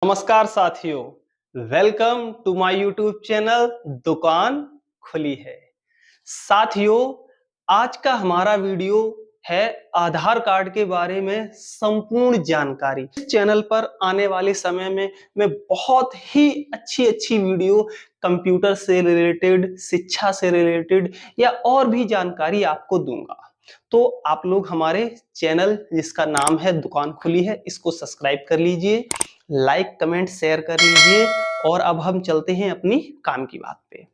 नमस्कार साथियों, welcome to my YouTube channel दुकान खुली है। साथियों, आज का हमारा वीडियो है आधार कार्ड के बारे में संपूर्ण जानकारी। इस चैनल पर आने वाले समय में मैं बहुत ही अच्छी वीडियो कंप्यूटर से रिलेटेड, शिक्षा से रिलेटेड या और भी जानकारी आपको दूंगा। तो आप लोग हमारे चैनल जिसका नाम है दुकान खुली है, इसको सब्सक्राइब कर लीजिए, लाइक कमेंट शेयर कर लीजिए। और अब हम चलते हैं अपनी काम की बात पे।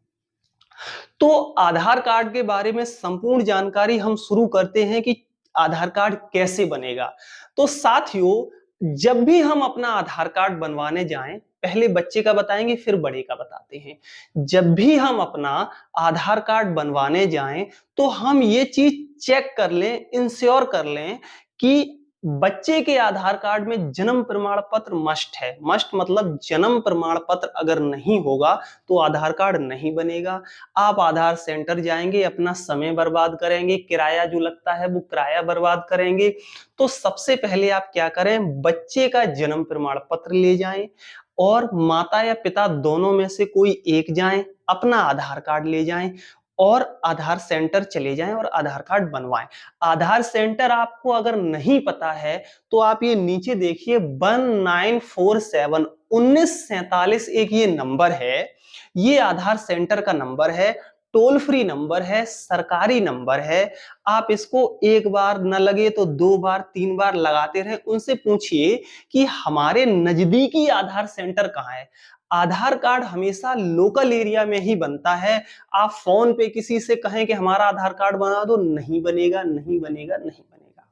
तो आधार कार्ड के बारे में संपूर्ण जानकारी हम शुरू करते हैं कि आधार कार्ड कैसे बनेगा। तो साथियों, जब भी हम अपना आधार कार्ड बनवाने जाएं, पहले बच्चे का बताएंगे फिर बड़े का बताते हैं। जब भी हम अपना आधार कार्ड बनवाने जाएं तो हम ये चीज चेक कर लें, इंश्योर कर लें कि बच्चे के आधार कार्ड में जन्म प्रमाण पत्र मस्ट है। मस्ट मतलब जन्म प्रमाण पत्र अगर नहीं होगा तो आधार कार्ड नहीं बनेगा। आप आधार सेंटर जाएंगे, अपना समय बर्बाद करेंगे, किराया जो लगता है वो किराया बर्बाद करेंगे। तो सबसे पहले आप क्या करें, बच्चे का जन्म प्रमाण पत्र ले जाएं और माता या पिता दोनों में से कोई एक जाएं, अपना आधार कार्ड ले जाएं और आधार सेंटर चले जाएं और आधार कार्ड बनवाएं। आधार सेंटर आपको अगर नहीं पता है तो आप ये नीचे देखिए 1947 1947 एक ये नंबर है। ये आधार सेंटर का नंबर है, टोल फ्री नंबर है, सरकारी नंबर है। आप इसको एक बार न लगे तो 2 बार 3 बार लगाते रहे। उनसे पूछिए कि हमारे नजदीकी आधार सेंटर कहाँ है। आधार कार्ड हमेशा लोकल एरिया में ही बनता है। आप फोन पे किसी से कहें कि हमारा आधार कार्ड बना दो, नहीं बनेगा, नहीं बनेगा, नहीं बनेगा।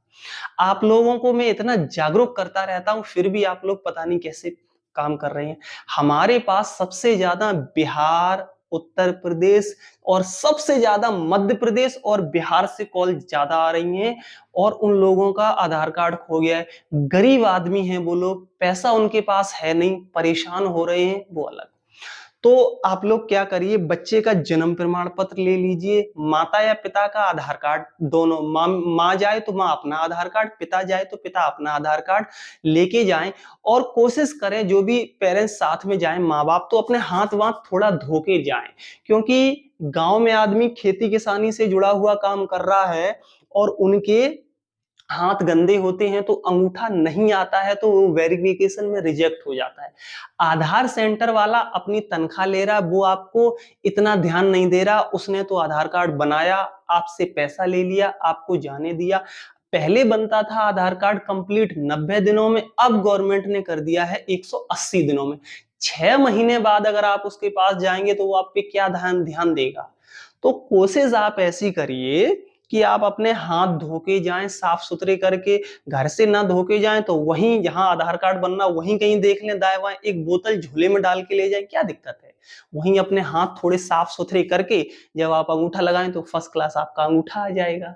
आप लोगों को मैं इतना जागरूक करता रहता हूं, फिर भी आप लोग पता नहीं कैसे काम कर रहे हैं। हमारे पास सबसे ज्यादा बिहार, उत्तर प्रदेश और सबसे ज्यादा मध्य प्रदेश और बिहार से कॉल ज्यादा आ रही हैं। और उन लोगों का आधार कार्ड खो गया है। गरीब आदमी हैं वो लोग, पैसा उनके पास है नहीं, परेशान हो रहे हैं, वो अलग। तो आप लोग क्या करिए, बच्चे का जन्म प्रमाण पत्र ले लीजिए, माता या पिता का आधार कार्ड, दोनों, माँ जाए तो माँ अपना आधार कार्ड, पिता जाए तो पिता अपना आधार कार्ड लेके जाएं। और कोशिश करें जो भी पेरेंट्स साथ में जाएं, माँ बाप, तो अपने हाथ वाथ थोड़ा धो के जाएं, क्योंकि गांव में आदमी खेती किसानी से जुड़ा हुआ काम कर रहा है और उनके हाथ गंदे होते हैं तो अंगूठा नहीं आता है तो वो वेरिफिकेशन में रिजेक्ट हो जाता है। आधार सेंटर वाला अपनी तनख्वाह ले रहा, वो आपको इतना ध्यान नहीं दे रहा। उसने तो आधार कार्ड बनाया, आपसे पैसा ले लिया, आपको जाने दिया। पहले बनता था आधार कार्ड कंप्लीट 90 दिनों में, अब गवर्नमेंट ने कर दिया है 180 दिनों में। 6 महीने बाद अगर आप उसके पास जाएंगे तो वो आप पे क्या ध्यान देगा। तो कोशिश आप ऐसी करिए कि आप अपने हाथ धो के जाएं, साफ सुथरे करके। घर से ना धो के जाएं तो वहीं जहां आधार कार्ड बनना वहीं कहीं देख लें, दाएं बाएं, एक बोतल झोले में डाल के ले जाएं, क्या दिक्कत है। वहीं अपने हाथ थोड़े साफ सुथरे करके जब आप अंगूठा लगाएं तो फर्स्ट क्लास आपका अंगूठा आ जाएगा,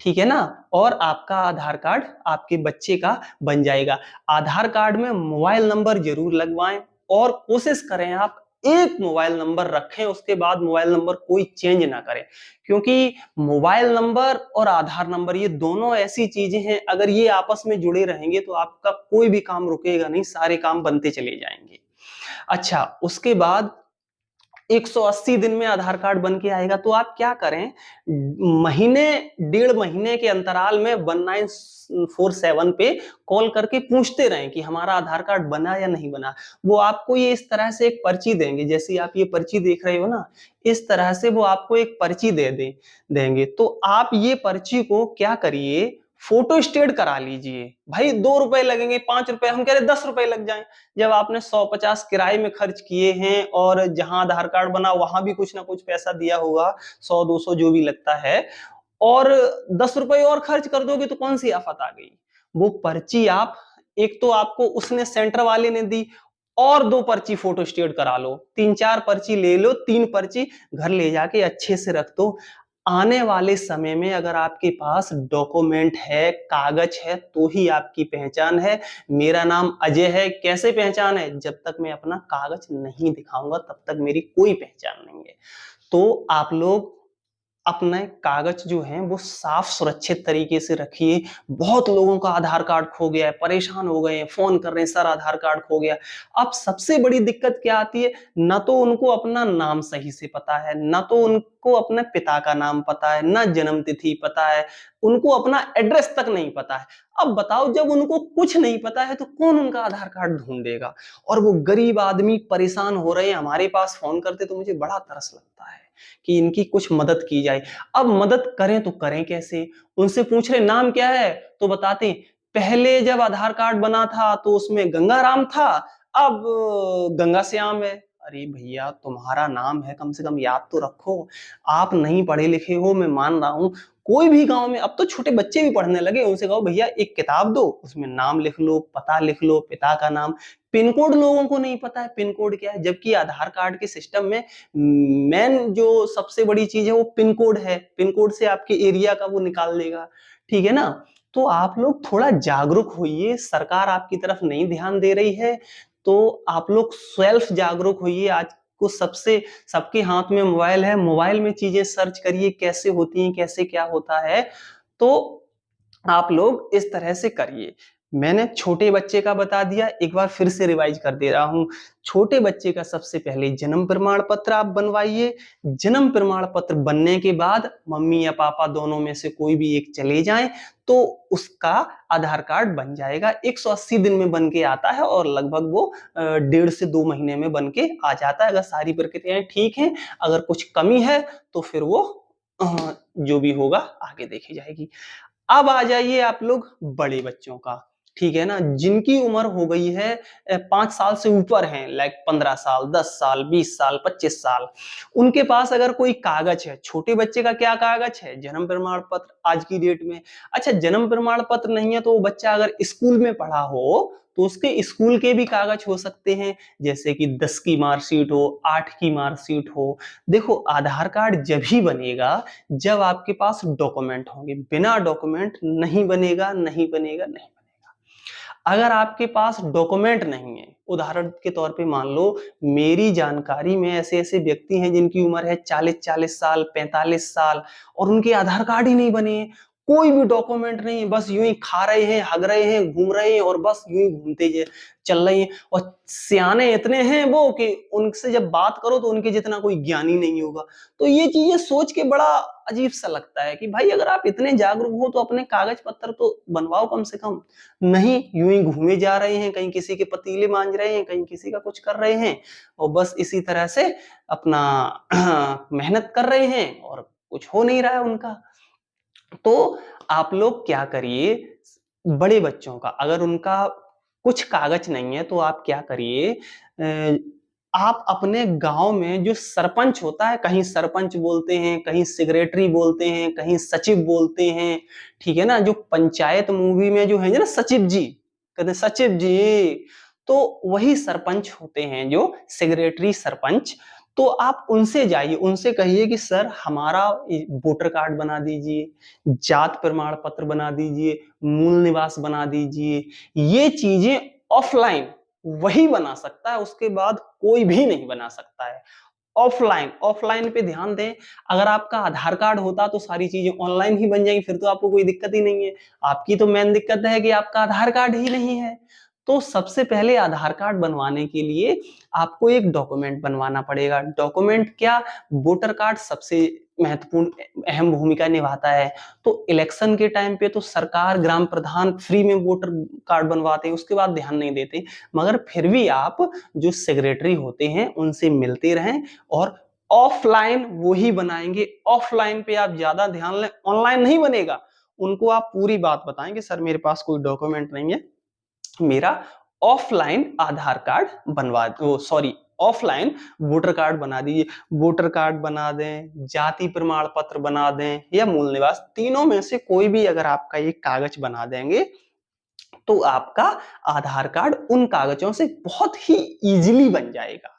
ठीक है ना। और आपका आधार कार्ड आपके बच्चे का बन जाएगा। आधार कार्ड में मोबाइल नंबर जरूर लगवाएं और कोशिश करें आप एक मोबाइल नंबर रखें, उसके बाद मोबाइल नंबर कोई चेंज ना करें। क्योंकि मोबाइल नंबर और आधार नंबर ये दोनों ऐसी चीजें हैं, अगर ये आपस में जुड़े रहेंगे तो आपका कोई भी काम रुकेगा नहीं, सारे काम बनते चले जाएंगे। अच्छा, उसके बाद 180 दिन में आधार कार्ड बन के आएगा तो आप क्या करें, महीने 1.5 महीने के अंतराल में 1947 पे कॉल करके पूछते रहें कि हमारा आधार कार्ड बना या नहीं बना। वो आपको ये इस तरह से एक पर्ची देंगे, जैसे आप ये पर्ची देख रहे हो ना, इस तरह से वो आपको एक पर्ची देंगे। तो आप ये पर्ची को क्या करिए, फोटो स्टेट करा लीजिए। भाई 2 रुपए लगेंगे, 5 रुपए, हम कह रहे 10 रुपए लग जाए। जब आपने 150 किराए में खर्च किए हैं और जहां आधार कार्ड बना वहां भी कुछ ना कुछ पैसा दिया होगा, 100-200 जो भी लगता है, और 10 रुपए और खर्च कर दोगे तो कौन सी आफत आ गई। वो पर्ची आप, एक तो आपको उसने सेंटर वाले ने दी, और 2 पर्ची फोटो स्टेट करा लो, 3-4 पर्ची ले लो, 3 पर्ची घर ले जाके अच्छे से रख दो। आने वाले समय में अगर आपके पास डॉक्यूमेंट है, कागज है, तो ही आपकी पहचान है। मेरा नाम अजय है, कैसे पहचान है, जब तक मैं अपना कागज नहीं दिखाऊंगा तब तक मेरी कोई पहचान नहीं है। तो आप लोग अपने कागज जो हैं वो साफ सुरक्षित तरीके से रखिए। बहुत लोगों का आधार कार्ड खो गया है, परेशान हो गए हैं, फोन कर रहे हैं, सर आधार कार्ड खो गया। अब सबसे बड़ी दिक्कत क्या आती है, ना तो उनको अपना नाम सही से पता है, ना तो उनको अपने पिता का नाम पता है, ना जन्म तिथि पता है, उनको अपना एड्रेस तक नहीं पता है। अब बताओ, जब उनको कुछ नहीं पता है तो कौन उनका आधार कार्ड ढूंढेगा। और वो गरीब आदमी परेशान हो रहे हैं, हमारे पास फोन करते तो मुझे बड़ा तरस लगता है कि इनकी कुछ मदद की जाए। अब मदद करें तो करें कैसे, उनसे पूछ रहे नाम क्या है तो बताते पहले जब आधार कार्ड बना था तो उसमें गंगाराम था, अब गंगा श्याम है। अरे भैया, तुम्हारा नाम है, कम से कम याद तो रखो। आप नहीं पढ़े लिखे हो, मैं मान रहा हूं। कोई भी गांव में अब तो छोटे बच्चे भी पढ़ने लगे, उनसे कहो भैया एक किताब दो, उसमें नाम लिख लो, पता लिख लो, पिता का नाम। पिन कोड लोगों को नहीं पता है, पिन कोड क्या है, जबकि आधार कार्ड के सिस्टम में मेन जो सबसे बड़ी चीज है वो पिन कोड है। पिन कोड से आपके एरिया का वो निकाल देगा, ठीक है ना। तो आप लोग थोड़ा जागरूक होइए, सरकार आपकी तरफ नहीं ध्यान दे रही है, तो आप लोग सेल्फ जागरूक होइए। आज को सबसे सबके हाथ में मोबाइल है, मोबाइल में चीजें सर्च करिए कैसे होती हैं, कैसे क्या होता है, तो आप लोग इस तरह से करिए। मैंने छोटे बच्चे का बता दिया, एक बार फिर से रिवाइज कर दे रहा हूं। छोटे बच्चे का सबसे पहले जन्म प्रमाण पत्र आप बनवाइए। जन्म प्रमाण पत्र बनने के बाद मम्मी या पापा दोनों में से कोई भी एक चले जाएं तो उसका आधार कार्ड बन जाएगा। 180 दिन में बन के आता है और लगभग वो 1.5 से 2 महीने में बन के आ जाता है, अगर सारी प्रक्रियाएं ठीक हैं। अगर कुछ कमी है तो फिर वो जो भी होगा आगे देखी जाएगी। अब आ जाइए आप लोग बड़े बच्चों का, ठीक है ना, जिनकी उम्र हो गई है 5 साल से ऊपर है, लाइक 15 साल, 10 साल, 20 साल, 25 साल। उनके पास अगर कोई कागज है, छोटे बच्चे का क्या कागज है, जन्म प्रमाण पत्र आज की डेट में। अच्छा, जन्म प्रमाण पत्र नहीं है तो वो बच्चा अगर स्कूल में पढ़ा हो तो उसके स्कूल के भी कागज हो सकते हैं, जैसे कि 10 की मार्कशीट हो, 8 की मार्कशीट हो। देखो, आधार कार्ड जब ही बनेगा जब आपके पास डॉक्यूमेंट होंगे, बिना डॉक्यूमेंट नहीं बनेगा, नहीं बनेगा, नहीं बनेगा। अगर आपके पास डॉक्यूमेंट नहीं है, उदाहरण के तौर पे मान लो मेरी जानकारी में ऐसे ऐसे व्यक्ति हैं जिनकी उम्र है 40 साल, 45 साल, और उनके आधार कार्ड ही नहीं बने हैं, कोई भी डॉक्यूमेंट नहीं है, बस यूं ही खा रहे हैं, हग रहे हैं, घूम रहे हैं और बस यूं ही घूमते चल रहे हैं। और सियाने इतने हैं वो कि उनसे जब बात करो तो उनके जितना कोई ज्ञानी नहीं होगा। तो ये चीजें सोच के बड़ा अजीब सा लगता है कि भाई, अगर आप इतने जागरूक हो तो अपने कागज पत्र तो बनवाओ कम से कम। नहीं, यूं ही घूमे जा रहे हैं, कहीं किसी के पतीले मांज रहे हैं, कहीं किसी का कुछ कर रहे हैं, और बस इसी तरह से अपना मेहनत कर रहे हैं और कुछ हो नहीं रहा है उनका। तो आप लोग क्या करिए, बड़े बच्चों का अगर उनका कुछ कागज नहीं है तो आप क्या करिए, आप अपने गांव में जो सरपंच होता है, कहीं सरपंच बोलते हैं, कहीं सेक्रेटरी बोलते हैं, कहीं सचिव बोलते हैं, ठीक है ना। जो पंचायत मूवी में जो है ना सचिव जी, कहते हैं सचिव जी, तो वही सरपंच होते हैं, जो सेक्रेटरी सरपंच। तो आप उनसे जाइए, उनसे कहिए कि सर हमारा वोटर कार्ड बना दीजिए, जात प्रमाण पत्र बना दीजिए, मूल निवास बना दीजिए। ये चीजें ऑफलाइन वही बना सकता है, उसके बाद कोई भी नहीं बना सकता है। ऑफलाइन, ऑफलाइन पे ध्यान दें। अगर आपका आधार कार्ड होता तो सारी चीजें ऑनलाइन ही बन जाएंगी, फिर तो आपको कोई दिक्कत ही नहीं है। आपकी तो मेन दिक्कत है कि आपका आधार कार्ड ही नहीं है। तो सबसे पहले आधार कार्ड बनवाने के लिए आपको एक डॉक्यूमेंट बनवाना पड़ेगा। डॉक्यूमेंट क्या, वोटर कार्ड सबसे महत्वपूर्ण अहम भूमिका निभाता है। तो इलेक्शन के टाइम पे तो सरकार, ग्राम प्रधान फ्री में वोटर कार्ड बनवाते हैं, उसके बाद ध्यान नहीं देते। मगर फिर भी आप जो सेक्रेटरी होते हैं उनसे मिलते रहें, और ऑफलाइन वो ही बनाएंगे। ऑफलाइन पे आप ज्यादा ध्यान लें, ऑनलाइन नहीं बनेगा। उनको आप पूरी बात बताएंगे, सर मेरे पास कोई डॉक्यूमेंट नहीं है, मेरा ऑफलाइन आधार कार्ड बनवा दो, सॉरी ऑफलाइन वोटर कार्ड बना दीजिए। वोटर कार्ड बना दें, जाति प्रमाण पत्र बना दें, या मूल निवास, तीनों में से कोई भी अगर आपका ये कागज बना देंगे तो आपका आधार कार्ड उन कागजों से बहुत ही इजीली बन जाएगा।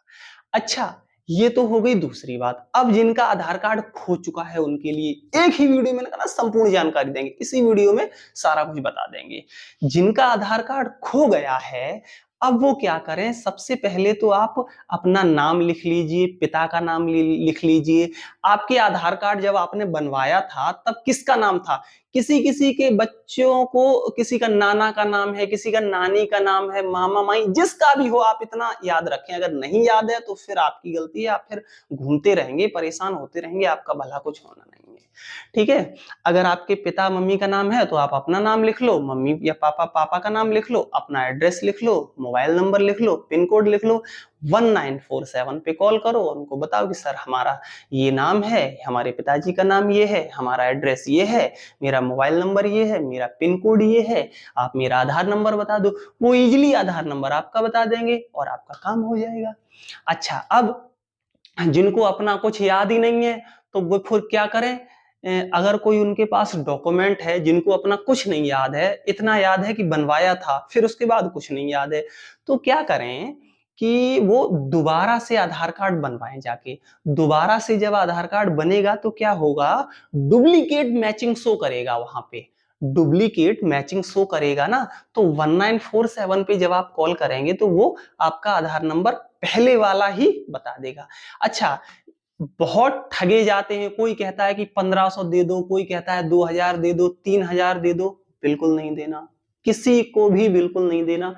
अच्छा, ये तो हो गई दूसरी बात। अब जिनका आधार कार्ड खो चुका है उनके लिए एक ही वीडियो में ना संपूर्ण जानकारी देंगे, इसी वीडियो में सारा कुछ बता देंगे। जिनका आधार कार्ड खो गया है, अब वो क्या करें, सबसे पहले तो आप अपना नाम लिख लीजिए, पिता का नाम लिख लीजिए। आपके आधार कार्ड जब आपने बनवाया था तब किसका नाम था? किसी किसी के बच्चों को किसी का नाना का नाम है, किसी का नानी का नाम है, मामा माई, जिसका भी हो आप इतना याद रखें। अगर नहीं याद है तो फिर आपकी गलती है, आप फिर घूमते रहेंगे, परेशान होते रहेंगे, आपका भला कुछ होना नहीं है। ठीक है, अगर आपके पिता मम्मी का नाम है तो आप अपना नाम लिख लो, मम्मी या पापा पापा का नाम लिख लो, अपना एड्रेस लिख लो, मोबाइल नंबर लिख लो, पिन कोड लिख लो, 1947 पे कॉल करो और उनको बताओ कि सर हमारा ये नाम है, हमारे पिताजी का नाम ये है, हमारा एड्रेस ये है, मेरा मोबाइल नंबर ये है, मेरा पिन कोड ये है, आप मेरा आधार नंबर बता दो। वो इजीली आधार नंबर आपका बता देंगे और आपका काम हो जाएगा। अच्छा, अब जिनको अपना कुछ याद ही नहीं है तो वो फिर क्या करें? अगर कोई उनके पास डॉक्यूमेंट है, जिनको अपना कुछ नहीं याद है, इतना याद है कि बनवाया था फिर उसके बाद कुछ नहीं याद है, तो क्या करें कि वो दोबारा से आधार कार्ड बनवाएं जाके। दोबारा से जब आधार कार्ड बनेगा तो क्या होगा, डुप्लीकेट मैचिंग शो करेगा वहां पे। डुप्लीकेट मैचिंग शो करेगा ना, तो 1947 पे जब आप कॉल करेंगे तो वो आपका आधार नंबर पहले वाला ही बता देगा। अच्छा, बहुत ठगे जाते हैं, कोई कहता है कि 1500 दे दो, कोई कहता है 2000 दे दो, 3000 दे दो। बिल्कुल नहीं देना, किसी को भी बिल्कुल नहीं देना।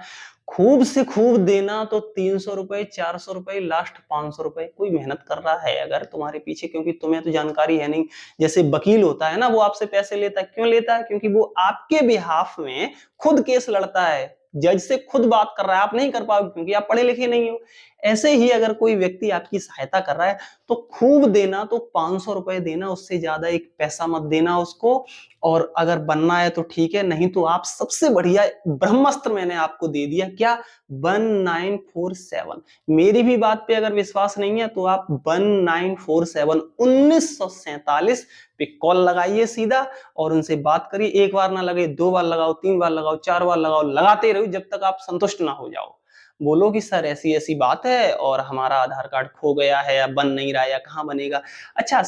खूब से खूब देना तो 300 रुपए, 400 रुपए, लास्ट 500 रुपए। कोई मेहनत कर रहा है अगर तुम्हारे पीछे, क्योंकि तुम्हें तो जानकारी है नहीं। जैसे वकील होता है ना, वो आपसे पैसे लेता है, क्यों लेता है? क्योंकि वो आपके बिहाफ में खुद केस लड़ता है, जज से खुद बात कर रहा है। आप नहीं कर पाओगे क्योंकि आप पढ़े लिखे नहीं हो। ऐसे ही अगर कोई व्यक्ति आपकी सहायता कर रहा है तो खूब देना, तो 500 रुपए देना, उससे ज्यादा एक पैसा मत देना उसको। और अगर बनना है तो ठीक है, नहीं तो आप सबसे बढ़िया ब्रह्मास्त्र मैंने आपको दे दिया, क्या? 1947। मेरी भी बात पे अगर विश्वास नहीं है तो आप 1947 1947 पे कॉल लगाइए सीधा और उनसे बात करिए। एक बार ना लगे, 2 बार लगाओ, 3 बार लगाओ, 4 बार लगाओ, लगाते रहो जब तक आप संतुष्ट ना हो जाओ। बोलो कि सर ऐसी ऐसी बात है और हमारा आधार कार्ड खो गया है या बन नहीं रहा है या कहाँ बनेगा। अच्छा,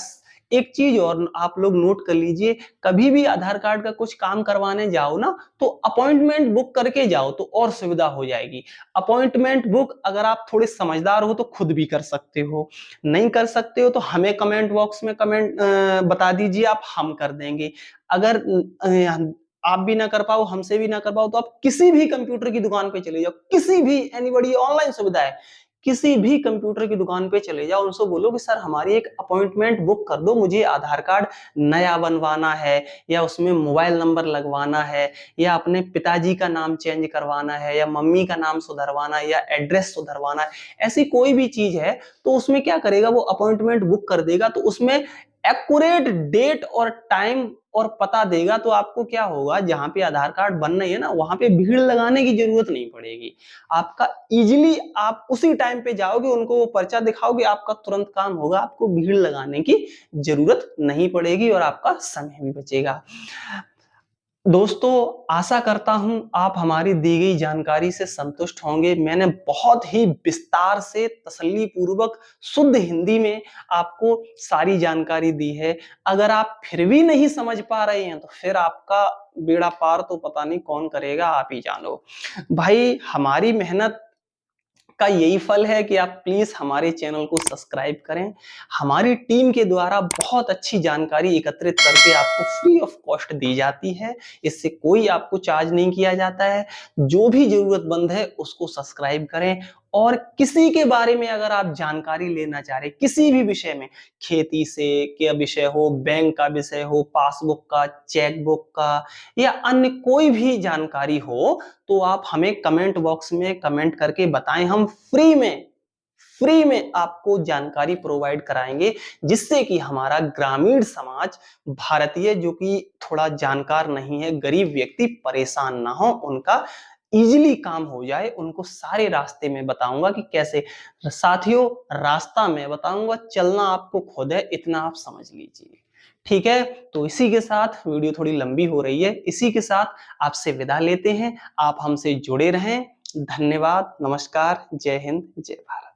एक चीज और आप लोग नोट कर लीजिए, कभी भी आधार कार्ड का कुछ काम करवाने जाओ ना तो अपॉइंटमेंट बुक करके जाओ तो और सुविधा हो जाएगी। अपॉइंटमेंट बुक अगर आप थोड़े समझदार हो तो खुद भी कर सकते हो, नहीं कर सकते हो तो हमें कमेंट बॉक्स में कमेंट बता दीजिए, आप हम कर देंगे। अगर आप भी ना कर पाओ, हमसे भी ना कर पाओ, तो आप किसी भी कंप्यूटर की दुकान पे चले जाओ, किसी भी, एनीबॉडी, ऑनलाइन सुविधा है, किसी भी कंप्यूटर की दुकान पे चले जाओ, उनसे बोलो कि सर हमारी एक अपॉइंटमेंट बुक कर दो, मुझे आधार कार्ड नया बनवाना है या उसमें मोबाइल नंबर लगवाना है या अपने पिताजी का नाम चेंज करवाना है या मम्मी का नाम सुधरवाना है या एड्रेस सुधरवाना है। ऐसी कोई भी चीज है तो उसमें क्या करेगा, वो अपॉइंटमेंट बुक कर देगा, तो उसमें एक्यूरेट डेट और टाइम और पता देगा। तो आपको क्या होगा, जहां पे आधार कार्ड बन रही है ना, वहां पे भीड़ लगाने की जरूरत नहीं पड़ेगी। आपका इजीली आप उसी टाइम पे जाओगे, उनको वो पर्चा दिखाओगे, आपका तुरंत काम होगा, आपको भीड़ लगाने की जरूरत नहीं पड़ेगी और आपका समय भी बचेगा। दोस्तों, आशा करता हूं आप हमारी दी गई जानकारी से संतुष्ट होंगे। मैंने बहुत ही विस्तार से, तसल्ली पूर्वक, शुद्ध हिंदी में आपको सारी जानकारी दी है। अगर आप फिर भी नहीं समझ पा रहे हैं तो फिर आपका बेड़ा पार तो पता नहीं कौन करेगा, आप ही जानो। भाई, हमारी मेहनत का यही फल है कि आप प्लीज हमारे चैनल को सब्सक्राइब करें। हमारी टीम के द्वारा बहुत अच्छी जानकारी एकत्रित करके आपको फ्री ऑफ कॉस्ट दी जाती है, इससे कोई आपको चार्ज नहीं किया जाता है। जो भी जरूरतमंद है उसको सब्सक्राइब करें। और किसी के बारे में अगर आप जानकारी लेना चाह रहे, किसी भी विषय में, खेती से क्या विषय हो, बैंक का विषय हो, पासबुक का, चेकबुक का या अन्य कोई भी जानकारी हो, तो आप हमें कमेंट बॉक्स में कमेंट करके बताएं। हम फ्री में आपको जानकारी प्रोवाइड कराएंगे, जिससे कि हमारा ग्रामीण समाज, भारतीय जो कि थोड़ा जानकार नहीं है, गरीब व्यक्ति परेशान ना हो, उनका इजीली काम हो जाए। उनको सारे रास्ते में बताऊंगा कि कैसे। साथियों, रास्ता मैं बताऊंगा, चलना आपको खुद है, इतना आप समझ लीजिए। ठीक है, तो इसी के साथ, वीडियो थोड़ी लंबी हो रही है, इसी के साथ आपसे विदा लेते हैं। आप हमसे जुड़े रहें। धन्यवाद, नमस्कार, जय हिंद, जय भारत।